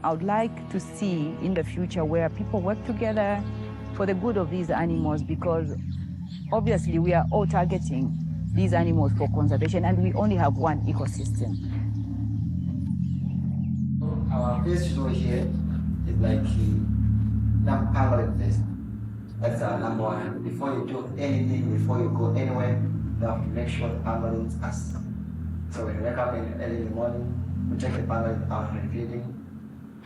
I would like to see in the future where people work together for the good of these animals, because obviously we are all targeting these animals for conservation and we only have one ecosystem. Our first rule here is like pangolin first. That's our number one. Before you do anything, before you go anywhere, you have to make sure the pangolins are safe. So when you wake up early in the morning, we check the pangolins out for feeding.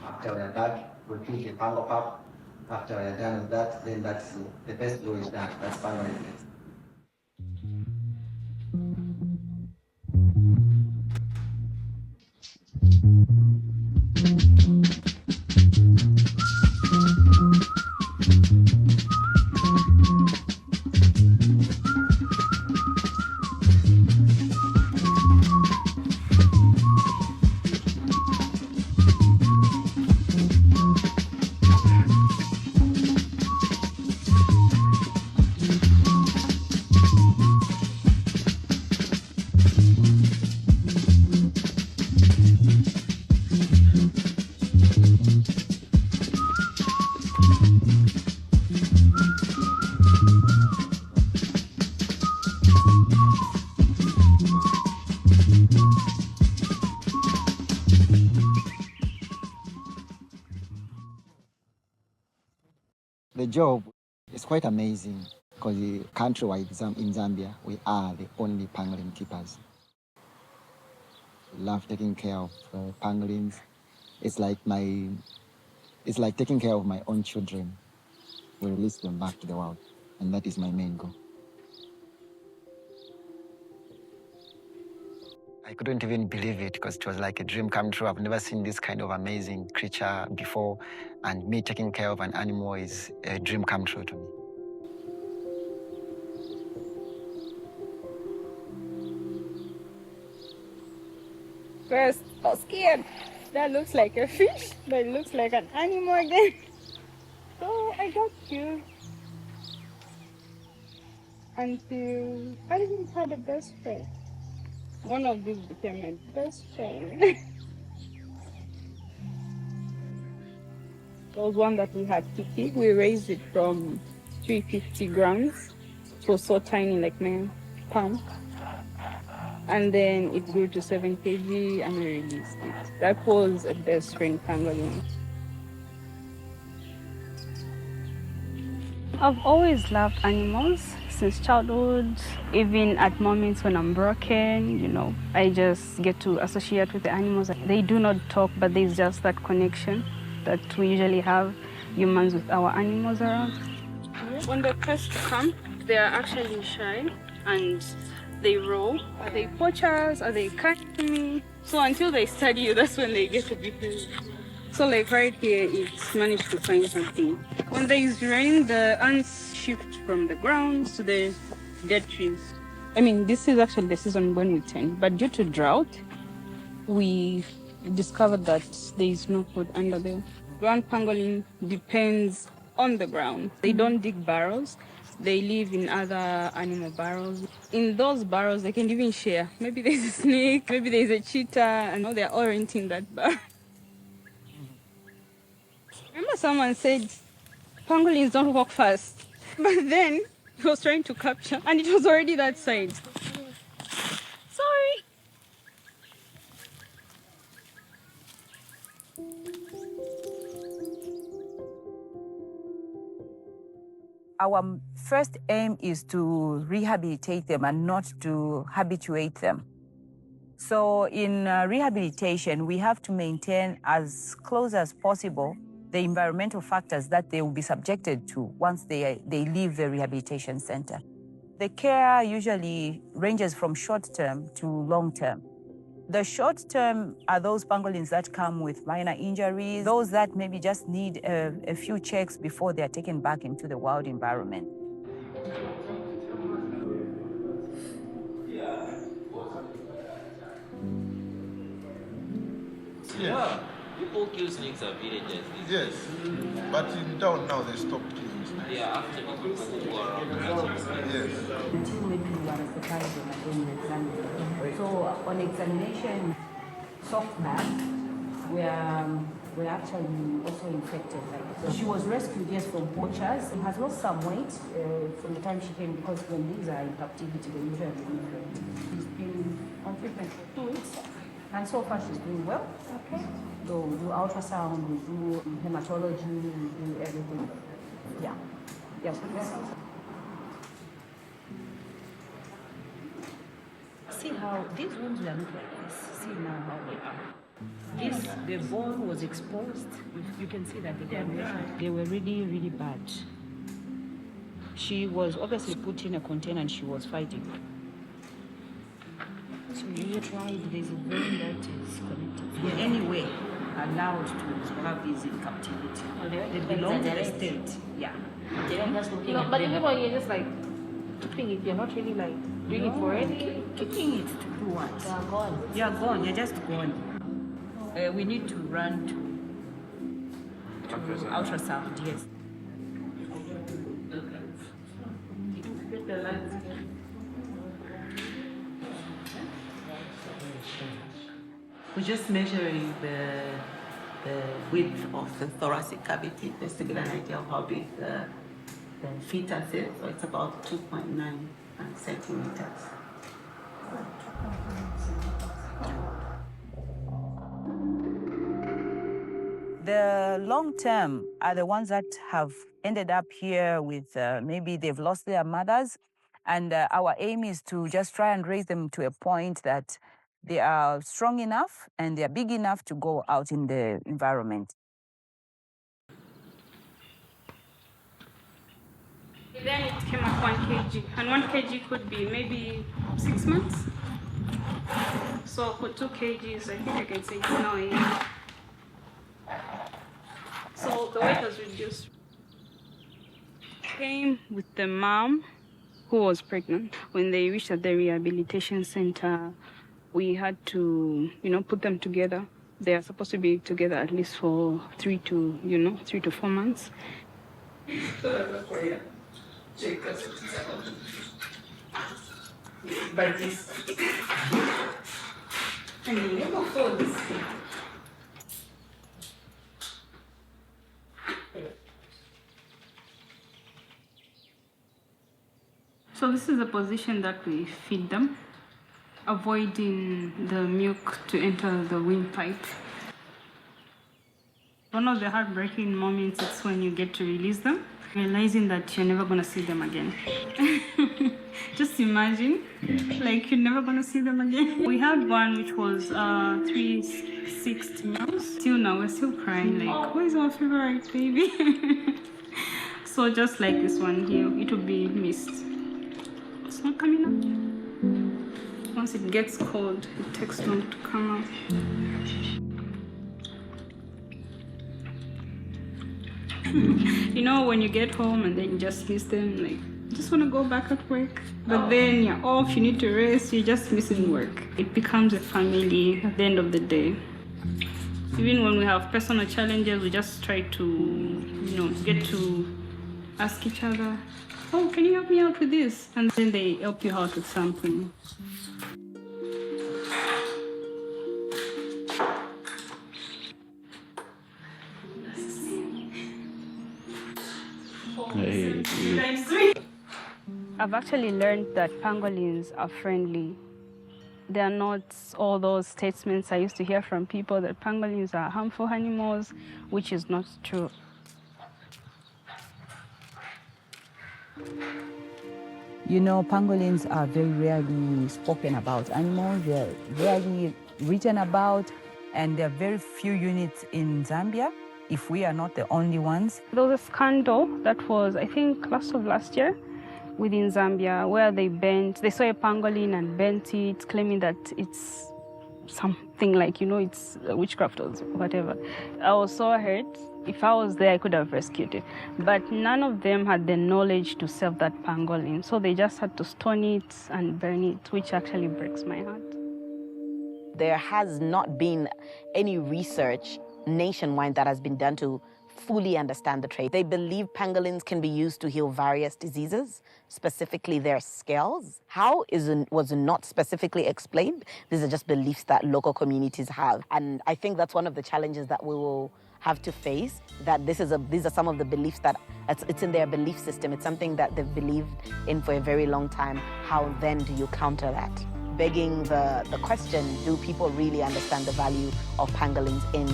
After we are done, we feed the pango pup. After we are done with that, then that's the best rule is done. That's pangolin first. The job is quite amazing because countrywide in Zambia, we are the only pangolin keepers. Love taking care of pangolins. It's like taking care of my own children. We release them back to the world, and that is my main goal. I couldn't even believe it because it was like a dream come true. I've never seen this kind of amazing creature before, and me taking care of an animal is a dream come true to me. First, I was scared. That looks like a fish, but it looks like an animal again. So I got cute until I even had a best friend. One of these became my best friend. There was one that we had Kiki. We raised it from 350 grams. It was so tiny, like my palm. And then it grew to 7 kg and we released it. That was a best friend pangolin. I've always loved animals since childhood. Even at moments when I'm broken, I just get to associate with the animals. They do not talk, but there's just that connection that we usually have, humans with our animals around. When they first come, they are actually shy and they roll. Are they poachers? Are they kind to me? So until they study you, that's when they get to behave. So like right here, it's managed to find something. When there is rain, the ants shift from the ground to the dead trees. This is actually the season when we tend, but due to drought, we discovered that there is no food under there. Ground pangolin depends on the ground. They don't dig burrows. They live in other animal burrows. In those burrows, they can even share. Maybe there's a snake, maybe there's a cheetah, and they're all renting that burrow. Remember someone said, pangolins don't walk fast. But then he was trying to capture, and it was already that side. Sorry. Our first aim is to rehabilitate them and not to habituate them. So in rehabilitation, we have to maintain as close as possible the environmental factors that they will be subjected to once they leave the rehabilitation center. The care usually ranges from short-term to long-term. The short-term are those pangolins that come with minor injuries, those that maybe just need a few checks before they are taken back into the wild environment. Yeah. People kill snakes at villages. Yes, but in town now they stop killing snakes. Yeah, after the people who go around. Yes. Until maybe you are certified and then you examine. So on examination, soft bath, we are were actually also infected. Like, she was rescued, yes, from poachers. She has lost some weight from the time she came, because when these are in captivity, they usually lose weight. She's been on treatment for 2 weeks, and so far she's doing well. Okay. So we do ultrasound, we do hematology, we do everything. Yeah. Yes. See how these wounds were not like this. See now how they are. This, the bone was exposed. You can see that they were really, really bad. She was obviously put in a container and she was fighting. So you tried, there's a bone that is connected. They're anyway allowed to have these in captivity. They belong to the state. Yeah. They're just looking at But them. even when you're just like keeping it, you're not really like doing it for anything. Kicking it to do what? They are gone. You're gone, you're just gone. We need to run to ultrasound, yes. We're just measuring the width of the thoracic cavity just to get an idea of how big the fetus is. So it's about 2.9 centimeters. The long term are the ones that have ended up here with maybe they've lost their mothers. And our aim is to just try and raise them to a point that they are strong enough and they're big enough to go out in the environment. Then it came at 1 kg, and 1 kg could be maybe 6 months. So for 2 kgs, I think I can say now a year. So the weight was reduced. Came with the mom who was pregnant. When they reached at the rehabilitation center, we had to, put them together. They are supposed to be together at least for 3 to 4 months. So this is the position that we feed them, avoiding the milk to enter the windpipe. One of the heartbreaking moments is when you get to release them, realizing that you're never gonna see them again. Just imagine, like you're never gonna see them again. We had one which was 360 months. Till now, we're still crying, like, where's our favorite baby? So just like this one here, it will be missed. It's not coming out. Once it gets cold, it takes long to come out. When you get home and then you just miss them, like, you just want to go back at work. But then you're off, you need to rest, you're just missing work. It becomes a family at the end of the day. Even when we have personal challenges, we just try to, get to ask each other, oh, can you help me out with this? And then they help you out with something. I've actually learned that pangolins are friendly. They are not all those statements I used to hear from people that pangolins are harmful animals, which is not true. Pangolins are very rarely spoken about animals. They're rarely written about, and there are very few units in Zambia, if we are not the only ones. There was a scandal that was, I think, last year within Zambia, where they saw a pangolin and burnt it, claiming that it's something like, it's witchcraft or whatever. I was so hurt. If I was there, I could have rescued it. But none of them had the knowledge to save that pangolin. So they just had to stone it and burn it, which actually breaks my heart. There has not been any research nationwide that has been done to fully understand the trait. They believe pangolins can be used to heal various diseases, specifically their scales. How was not specifically explained. These are just beliefs that local communities have. And I think that's one of the challenges that we will have to face, that these are some of the beliefs that it's in their belief system. It's something that they've believed in for a very long time. How then do you counter that? Begging the question, do people really understand the value of pangolins in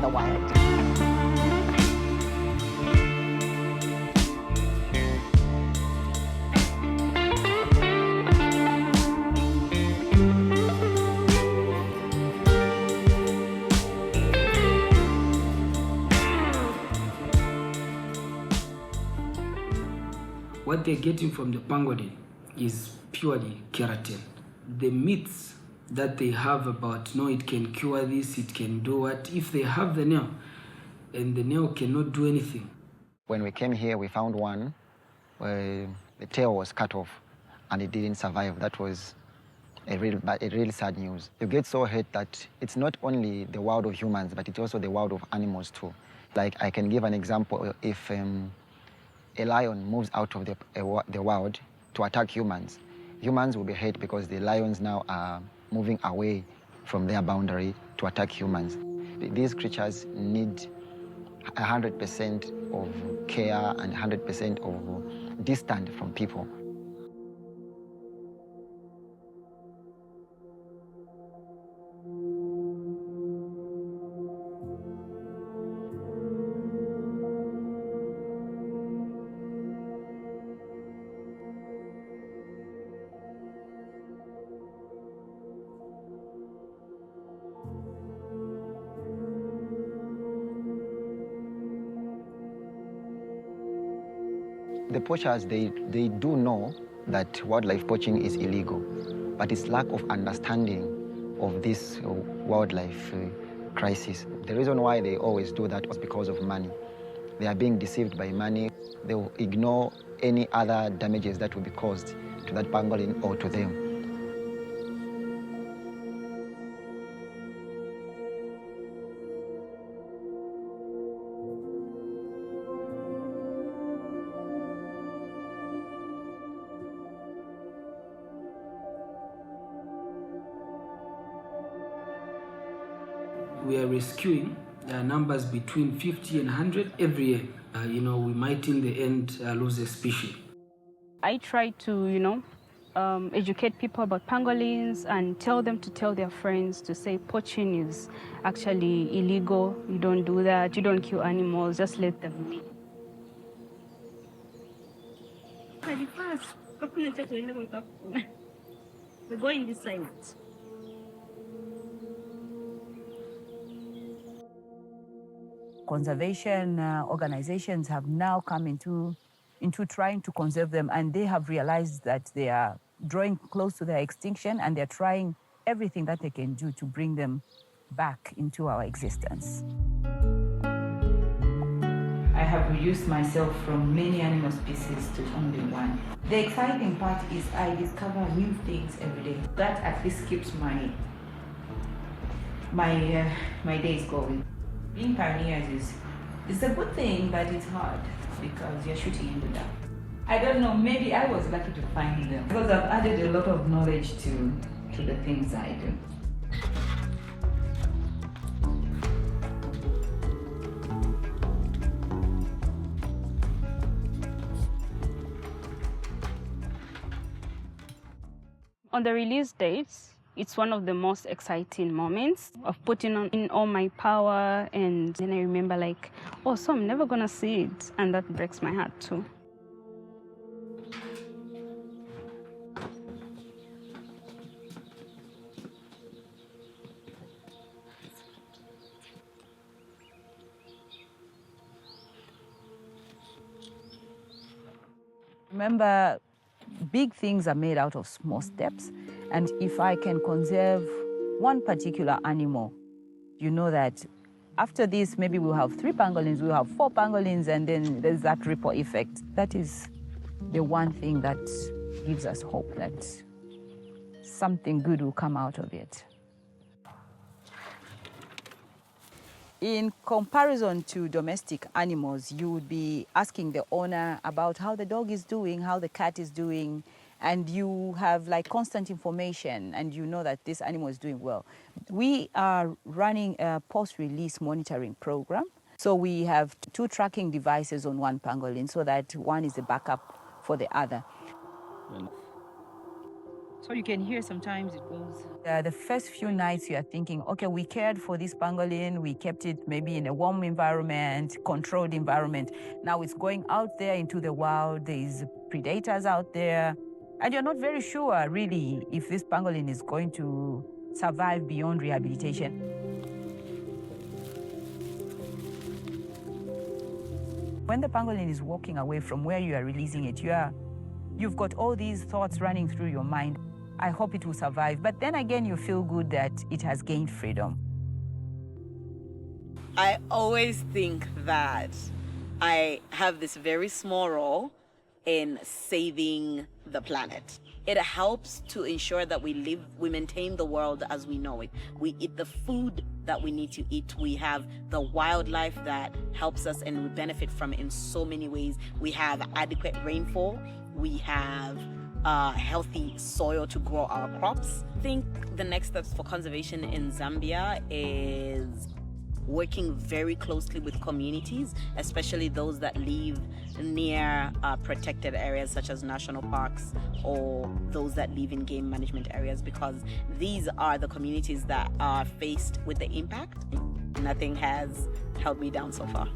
the wild? What they're getting from the pangolin is purely keratin. The myths that they have about, no, it can cure this, it can do what, if they have the nail, and the nail cannot do anything. When we came here, we found one where the tail was cut off and it didn't survive. That was a real sad news. You get so hurt that it's not only the world of humans, but it's also the world of animals too. Like, I can give an example. If a lion moves out of the wild to attack humans, humans will be hurt because the lions now are moving away from their boundary to attack humans. These creatures need 100% of care and 100% of distance from people. The poachers, they do know that wildlife poaching is illegal, but it's lack of understanding of this wildlife crisis. The reason why they always do that was because of money. They are being deceived by money. They will ignore any other damages that will be caused to that pangolin or to them. We are rescuing numbers between 50 and 100 every year. We might in the end lose a species. I try to, educate people about pangolins and tell them to tell their friends to say poaching is actually illegal. You don't do that. You don't kill animals. Just let them be. We're going this side. Conservation organizations have now come into trying to conserve them, and they have realized that they are drawing close to their extinction, and they're trying everything that they can do to bring them back into our existence. I have reduced myself from many animal species to only one. The exciting part is I discover new things every day. That at least keeps my days going. Being pioneers is a good thing, but it's hard because you're shooting in the dark. I don't know, maybe I was lucky to find them because I've added a lot of knowledge to the things I do. On the release dates, it's one of the most exciting moments of putting in all my power, and then I remember so I'm never gonna see it, and that breaks my heart too. Remember, big things are made out of small steps, and if I can conserve one particular animal, you know that after this, maybe we'll have 3 pangolins, we'll have 4 pangolins, and then there's that ripple effect. That is the one thing that gives us hope that something good will come out of it. In comparison to domestic animals, you would be asking the owner about how the dog is doing, how the cat is doing, and you have like constant information and you know that this animal is doing well. We are running a post-release monitoring program. So we have 2 tracking devices on one pangolin so that one is a backup for the other. So you can hear sometimes it goes. The first few nights you are thinking, okay, we cared for this pangolin, we kept it maybe in a warm environment, controlled environment. Now it's going out there into the wild, there's predators out there, and you're not very sure really if this pangolin is going to survive beyond rehabilitation. When the pangolin is walking away from where you are releasing it, you've got all these thoughts running through your mind. I hope it will survive. But then again, you feel good that it has gained freedom. I always think that I have this very small role in saving the planet. It helps to ensure that we maintain the world as we know it. We eat the food that we need to eat. We have the wildlife that helps us and we benefit from it in so many ways. We have adequate rainfall. We have healthy soil to grow our crops. I think the next steps for conservation in Zambia is working very closely with communities, especially those that live near protected areas such as national parks or those that live in game management areas, because these are the communities that are faced with the impact. Nothing has held me down so far.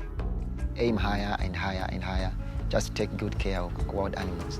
Aim higher and higher and higher. Just take good care of wild animals.